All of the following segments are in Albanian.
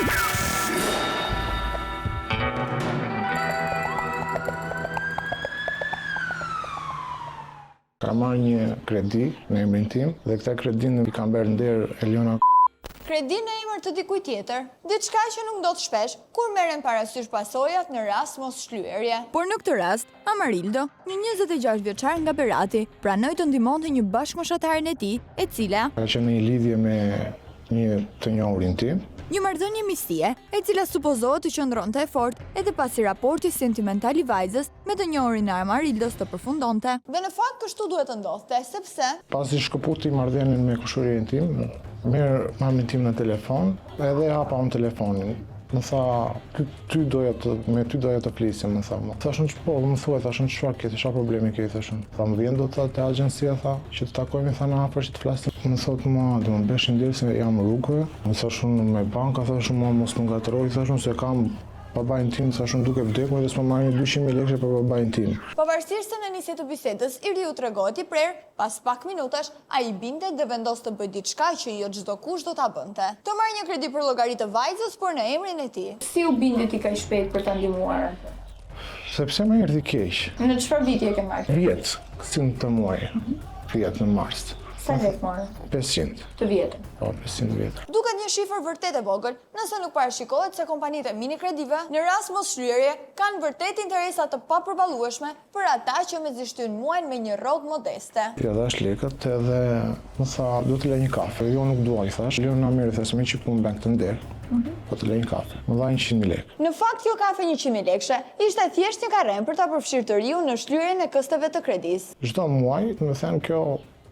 Ka marrë një kredi në emrin tim dhe këtë kredin i kam bërë nder Eliona. Kredi në emër të dikuj tjetër, diçka që nuk ndodh shpesh kur merren parasysh pasojat në rast mos shlyerje. Por në këtë rast, Amarildo, një 26 vjeçar nga Berati, pranoi të ndihmonte një bashkëmoshataren e tij, e cila Ka qenë në një lidhje me një të njohurin tim. një marrëdhënie mistie, e cila supozohet të qëndronte e fortë edhe pasi raporti sentimental i vajzës me të njohurin e Amarildos të përfundonte. Dhe në fakt kështu duhet të ndodhte, sepse Pasi shkëputi marrëdhënien me kushërinë tim, merr mamin tim në telefon edhe hapa unë telefonin. Më tha, ty doja të flisje, më tha. Thashën që po, më thuaj, thashën çfarë ke, çfarë problemi ke, thashën. Tha, më vjen do të te agjencia, tha, që të takojmë, tha, në afër që të flasim. Më thotë mua, do më beshin deri se jam rrugë. Më thashun me banka, thashun mua mos më ngatroj, thashun se kam babain tim, thashun duke vdekur dhe s'po marrë 200.000 lekë për babain tim. pavarësisht se në nisje të bisedës i riu tregohet i prerë, pas pak minutash ai bindet dhe vendos të bëjë diçka që jo çdo kush do ta bënte. Të marrë një kredi për llogaritë të vajzës, por në emrin e tij. Si u bindet i kaq shpejt për ta ndihmuar? Sepse më erdhi keq. Në çfarë viti e ke marrë? Vjet, si në të muaj. Vjet në mars. Sa lekë morë? 500. Të vjetën. Po, 500 vjetër. Duket një shifër vërtet e vogël, nëse nuk parashikohet se kompanitë e mini kredive në rast mos shlyerje kanë vërtet interesa të papërballueshme për ata që mezishtyn muajnë me një rrodh modeste. Ja dhash lekët edhe më tha, do të lej një kafe. Jo, nuk dua, i thash. Leon na merri, thashë me që punë bank të nder. Po të lej një kafe. Më dha 100.000 lekë. Në fakt kjo kafe 100.000 lekëshe ishte thjesht një karrem për ta përfshirë të riu në shlyerjen e kësteve të kredis. Çdo muaj, do të thënë kjo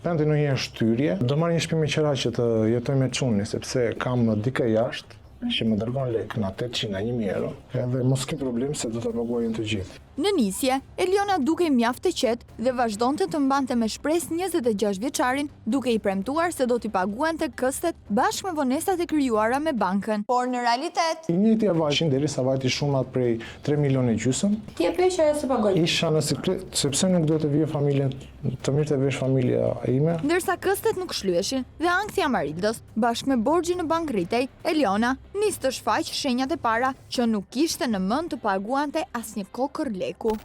Pente në një shtyrje, do marrë një shtëpi me qira që të jetoj me çuni, sepse kam dikë jashtë që më dërgon lekë në 800 a 1.000 euro, edhe mos kem problem se do të paguajnë të gjithë. Në nisje, Eliona dukej mjaft e qetë dhe vazhdonte të mbante me shpresë 26 vjeçarin, duke i premtuar se do t'i paguante këstet bashkë me vonesat e krijuara me bankën. Por në realitet, I njëjti avajshin derisa vajti shumat prej 3 milionë gjysmë. Ti e pesh ajo se pagoj. Isha në sekret, sepse nuk do të vijë familjen, të mirë të vesh familja ime. Ndërsa këstet nuk shlyeshin dhe ankthi Amarildos, bashkë me borxhin në bank rritej, Eliona nis të shfaq shenjat e para që nuk kishte në mend të paguante asnjë kokër leku.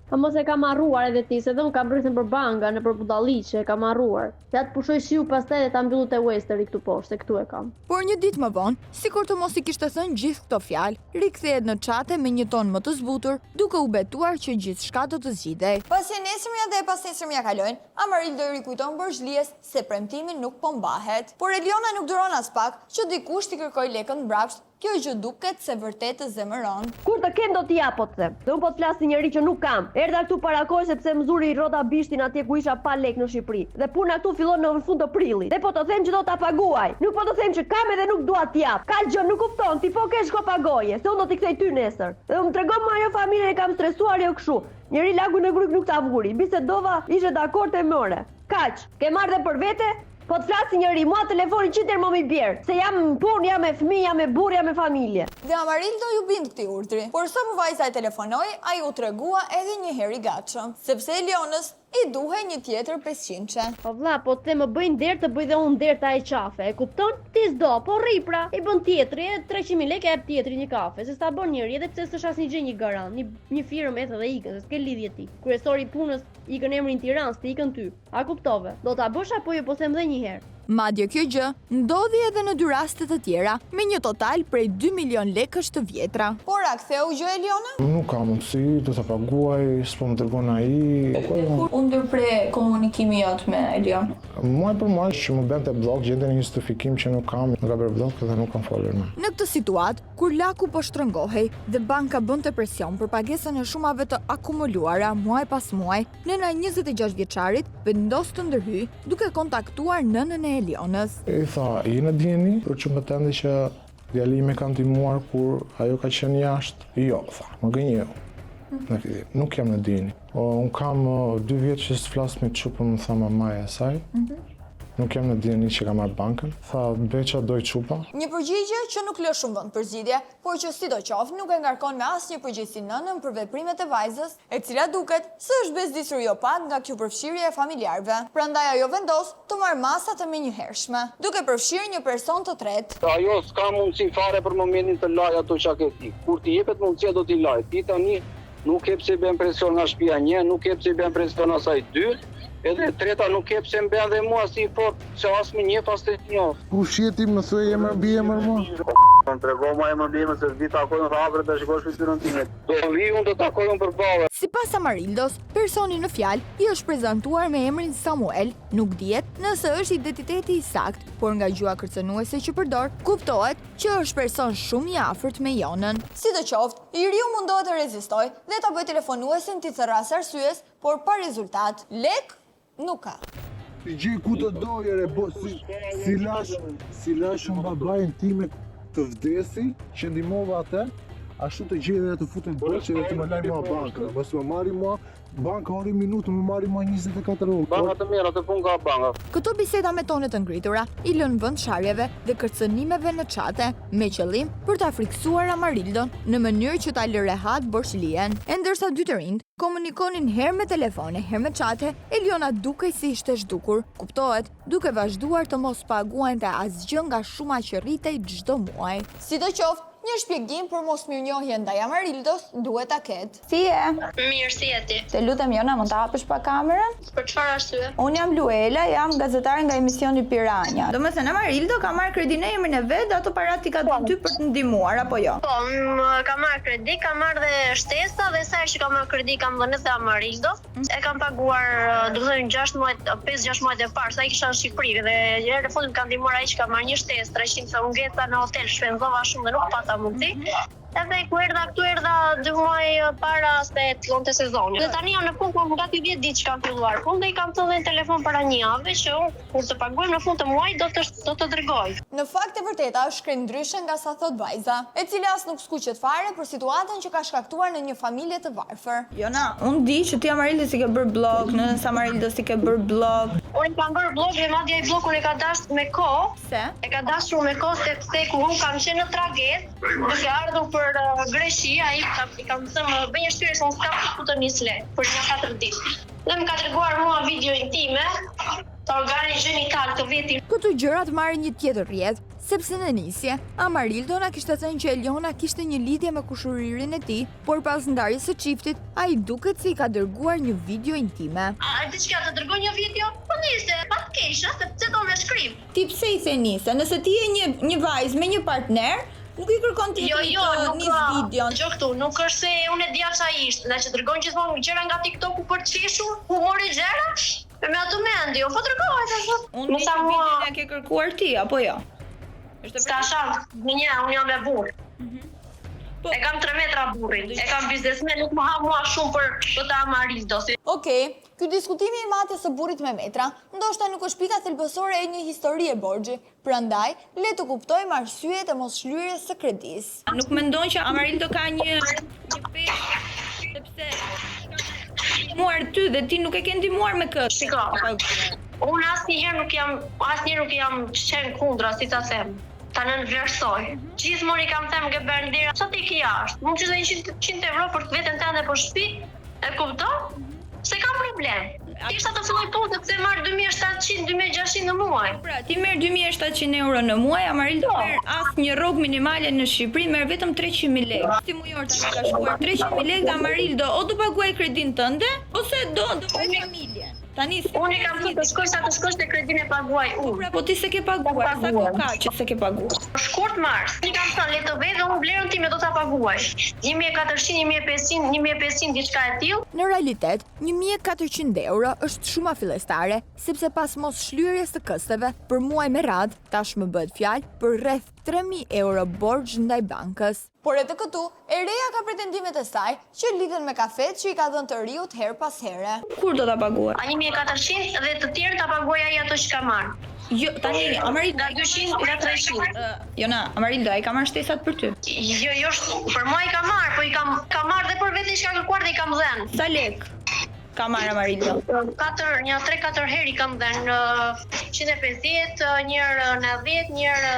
Pa mos e kam harruar edhe ti, se dhe unë kam rritën për banga, në për budalliqe, e kam harruar. Ja të pushoj shiu pastaj dhe ta mbyllu te Westeri këtu poshtë, këtu e kam. Por një ditë më vonë, sikur të mos i kishte thënë gjithë këto fjalë, rikthehet në çate me një ton më të zbutur, duke u betuar që gjithçka do të zgjidhej. pasi nesërmja dhe pas nesërmja kalojnë, Amarildo i rikujton borxhlies se premtimi nuk po mbahet. Por Eliona nuk duron as pak që dikush t'i kërkoj lekën mbrapsht. Kjo gjë duket se vërtet të zemëron. Kur të kem do t'i jap po të them. Dhe unë po të flas si njeri që nuk kam. Erdha këtu para kohë sepse më zuri i rrota bishtin atje ku isha pa lek në Shqipëri. Dhe puna këtu fillon në fund të prillit. Dhe po të them që do ta paguaj. Nuk po të them që kam edhe nuk dua t'i jap. Ka gjë nuk kupton, ti po ke shko pagoje, se unë do t'i kthej ty nesër. Dhe më tregon mua ajo familjen e kam stresuar jo kështu. Njeri lagu në grup nuk ta vuri. Bisedova, ishe dakord e mëre. Kaq, ke marrë dhe për vete? Po të flasi njëri, mua telefoni qiter më mi bjerë, se jam në punë, jam me fëmijë, jam me burr, jam me familje. Dhe Amarildo ju bind këtij urdhri. Por sa më vajza e telefonoi, ai u tregua edhe një herë i gatshëm, sepse Elionës i duhej një tjetër 500-çe. Po vlla, po të më bëjnë der të bëj dhe unë der ta e qafe, e kupton? Ti s'do, po rri pra, i bën tjetri, 300.000 lekë e jep tjetri një kafe, se s'ta bën njëri, edhe pse s'është asnjë gjë një garant, një firmë edhe dhe ikën, se s'ke lidhje ti. Kryesori i punës ikën emrin Tiranë, s'ti ikën ty. A kuptove? Do ta bësh apo jo, po them dhe një herë. Madje kjo gjë ndodhi edhe në 2 raste të tjera, me një total prej 2 milion lekësh të vjetra. Por a ktheu gjë Eliona? Nuk ka mundësi, do të paguaj, s'po më dërgon ai. Kur u ndërpre komunikimi jot me Elion? Muaj për muaj që më bente blok, gjente një justifikim që nuk kam, nga bërë blok dhe nuk kam folur më. Në këtë situatë, kur laku po shtrëngohej dhe banka bënte presion për pagesën e shumave të akumuluara muaj pas muaj, nëna 26 vjeçarit vendos të ndërhyj duke kontaktuar nënën e Elionës. I tha, i në djeni, për që më tendi që djali me kanë timuar kur ajo ka qenë jashtë. Jo, tha, më gënjeu. Nuk jam në djeni. Unë kam 2 vjetë që s'flas me çupën, më tha mamaja e saj. nuk jam në dieni që ka marrë bankën. Tha, beqa doj çupa. Një përgjigje që nuk lë shumë vend për zgjidhje, por që sidoqoftë nuk e ngarkon me asnjë përgjegjësi nënën për veprimet e vajzës, e cila duket se është bezdisur jo pak nga kjo përfshirje e familjarëve. Prandaj ajo vendos të marrë masat e menjëhershme, duke përfshirë një person të tretë. Ajo s'ka mundësi fare për momentin të laj ato çka ke ti. Kur ti jepet mundësia do t'i laj. Ti tani nuk e pse bën presion nga shtëpia 1, nuk e pse bën presion asaj 2, edhe treta nuk e pse mbën dhe mua si fort, se as më njeh pas të njoh. Kush je ti më thuaj emër mbi emër mua? Unë tregoj më emër mbi emër se vi takojmë hapër të shikosh fytyrën time. Do vi unë të takojmë përballë. Sipas Amarildos, personi në fjalë i është prezantuar me emrin Samuel. Nuk dihet nëse është identiteti i saktë, por nga gjuha kërcënuese që përdor, kuptohet që është person shumë i afërt me Jonën. Sidoqoftë, i riu mundohet të rezistojë dhe ta bëjë telefonuesin t'i thërras arsyes, por pa rezultat. Lek nuk ka. Ti gjej ku të doje re, po si lash babajën time të vdesi, që ndihmova atë, ashtu të gjej dhe të futen borxhe dhe të më laj mua bankën. Mos më marri mua banka ori minutë, më marri mua 24 orë. Banka të mira, të pun ka banka. Këto biseda me tone të ngritura i lën vend sharjeve dhe kërcënimeve në çate, me qëllim për ta friksuar Amarildon në mënyrë që ta lë rehat borxhlien. E ndërsa dy të rinjt komunikonin herë me telefone, herë me çate, Eliona dukej si ishte zhdukur. Kuptohet, duke vazhduar të mos paguante asgjë nga shuma që rritej çdo muaj. Sidoqoftë, një shpjegim për mos mirënjohje ndaj Amarildos duhet ta ketë. Si e? Mirë, si e ti? Të lutem Jona, mund ta hapësh pa kamerën? Për çfarë arsye? Unë jam Luela, jam gazetare nga emisioni Piranja. Domethënë Amarildo ka marrë kredi në emrin e vet, ato parat i ka dhënë ty për të ndihmuar apo jo? Po, ka marrë kredi, ka marrë dhe shtesa dhe sa herë që ka marrë kredi kam dhënë edhe Amarildo. E kam paguar, do të thënë 5-6 muajt e parë, sa i kisha në Shqipëri dhe herë në fundit kam ndihmuar ai që ka marrë një shtesë 300 sa ungesa në hotel, shpenzova shumë dhe nuk pata mundësi. Edhe ku erdha këtu 2 muaj para se të fillonte sezoni. Dhe tani jam në fund ku gati 10 ditë që kam filluar punë dhe i kam thënë në telefon para një jave që unë kur të paguajmë në fund të muajit do të dërgoj. Në fakt e vërteta është krejt ndryshe nga sa thot vajza, e cila as nuk skuqet fare për situatën që ka shkaktuar në një familje të varfër. Jona, unë di që ti Amarildo si ke bërë blog, nëse Amarildo si ke bërë blog. Unë kam bërë blog dhe madje ai blogun e ka dashur me kohë. Se? E ka dashur me kohë sepse ku unë kam qenë në tragedë, duke ardhur për Greqi, ai i kam thënë bëj një shtyre se unë s'kam ku të nis lek për një 4 ditë. Dhe më ka treguar mua video intime të organit gjenital të vetit. Këto gjërat marrin një tjetër rrjedh, sepse në nisje, Amarildo na kishte thënë që Eliona kishte një lidhje me kushëririn e tij, por pas ndarjes së çiftit, ai duket se i ka dërguar një video intime. A di çka të dërgoj një video? Po nise, pa të keqja, sepse do me shkrim. Ti pse i the nise? Nëse ti je një vajzë me një partner, nuk i kërkon ti të nis videon. Jo këtu, nuk është se unë e dia çfarë ishte, ndaj që dërgojnë gjithmonë gjëra nga TikTok-u për të qeshur, humori gjëra. Me ato mendi, o po dërgohet ashtu. Unë di që videon e ke kërkuar ti apo jo? Ska shans, unë jam me burr. E kam 3 metra burrin, e kam biznesmen, nuk më ha mua shumë për këta Amarildo. Okej, ky diskutimi i matjes së burrit me metra, ndoshta nuk është pika thelbësore e një historie borxhi, prandaj le të kuptojmë arsyet e mosshlyerjes së kredisë. Nuk mendon që Amarildo ka një peshë, sepse ndihmuar ty dhe ti nuk e ke ndihmuar me këtë. Shiko, unë asnjëherë nuk jam qenë kundra, si ta them. Ta nënvlerësoj. Gjithmonë i kam thënë ke Berndira, sa ti ke jashtë? Mund të jë 100 euro për të veten tënde për shtëpi? E kupton? Se ka problem. Ti sa të filloj punë sepse marr 2700-2600 në muaj. Pra, ti merr 2700 euro në muaj, Amarildo merr asnjë rrogë minimale në Shqipëri, merr vetëm 300.000 lekë. Ti mujor tani ka shkuar 300.000 lekë dhe Amarildo o do paguaj kredin tënde, ose do bëj familje. Tani unë kam thënë të shkosh te kredinë e paguaj unë. Pra, po ti se ke paguar, sa kohë ka që se ke paguar? Shkurt mars. Unë kam thënë le të vë dhe unë vlerën time do ta paguaj. 1400, 1500 diçka e tillë. Në realitet, 1400 euro është shuma fillestare, sepse pas mos shlyerjes të kësteve, për muaj me radhë, tashmë bëhet fjalë për rreth 3000 euro borxh ndaj bankës. Por edhe këtu, e reja ka pretendimet e saj që lidhen me kafet që i ka dhënë të riut her pas here. Kur do ta paguar? 1400 dhe të tjerë ta paguaj ai ato që ka marrë. Jo, tani Amarildo nga 200 nga 300. Jona, Amarildo ai ka marrë shtesat për ty. Jo, për mua i ka marrë, po ka marrë dhe për vetë që ka kërkuar dhe i kam dhënë. Sa lek? ka marrë Amarildo? 3-4 herë i kam dhënë 150, njërë 90, njërë...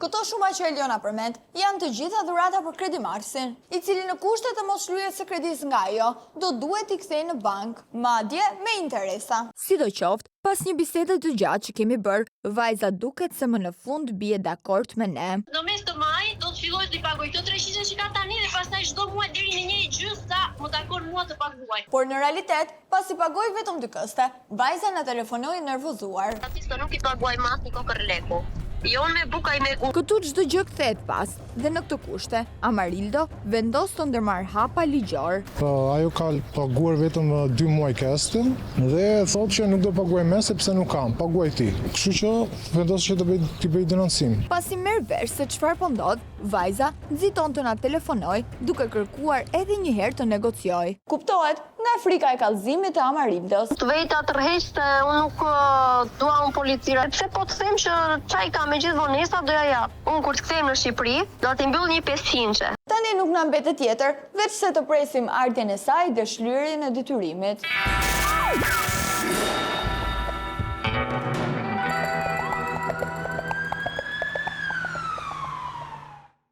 Këto shuma që Eliona përmend janë të gjitha dhurata për kredimarsin, i cili në kushtet e moshlujës së kredis nga ajo, do duhet i kthejë në bank, madje me interesa. Sidoqoftë, pas një bisede të gjatë që kemi bërë, vajza duket se më në fund bie dakord me ne. Në mes të maj, do të filloj të i paguaj këto 300 që ka tani dhe pastaj çdo muaj deri në 1/2 sa më takon mua të paguaj. Por në realitet, pas i pagoj vetëm 2 këste, vajza na telefonoi nervozuar. Atisë nuk i paguaj mas një kokër leku. Jo me buka i me ku. Këtu çdo gjë kthehet pas, dhe në këtë kushte, Amarildo vendos të ndërmarr hapa ligjor. Ajo ka paguar vetëm 2 muaj keste dhe thotë që nuk do paguaj më sepse nuk kam, paguaj ti. Kështu që vendos që t'i bëj denoncim. Pasi merr vesh se çfarë po ndodh, vajza nxiton të na telefonoj duke kërkuar edhe një herë të negocioj. Kuptohet nga frika e kallëzimit të Amarildos. Të vejta tërheq se unë nuk dua unë policira. Pse po të them që çaj kam me gjithë vonesa doja jap. Unë kur të kthehem në Shqipëri, do t'i mbyll një 500. Tani nuk na mbetet tjetër, veç se të presim ardhjen e saj dhe shlyerjen e detyrimit.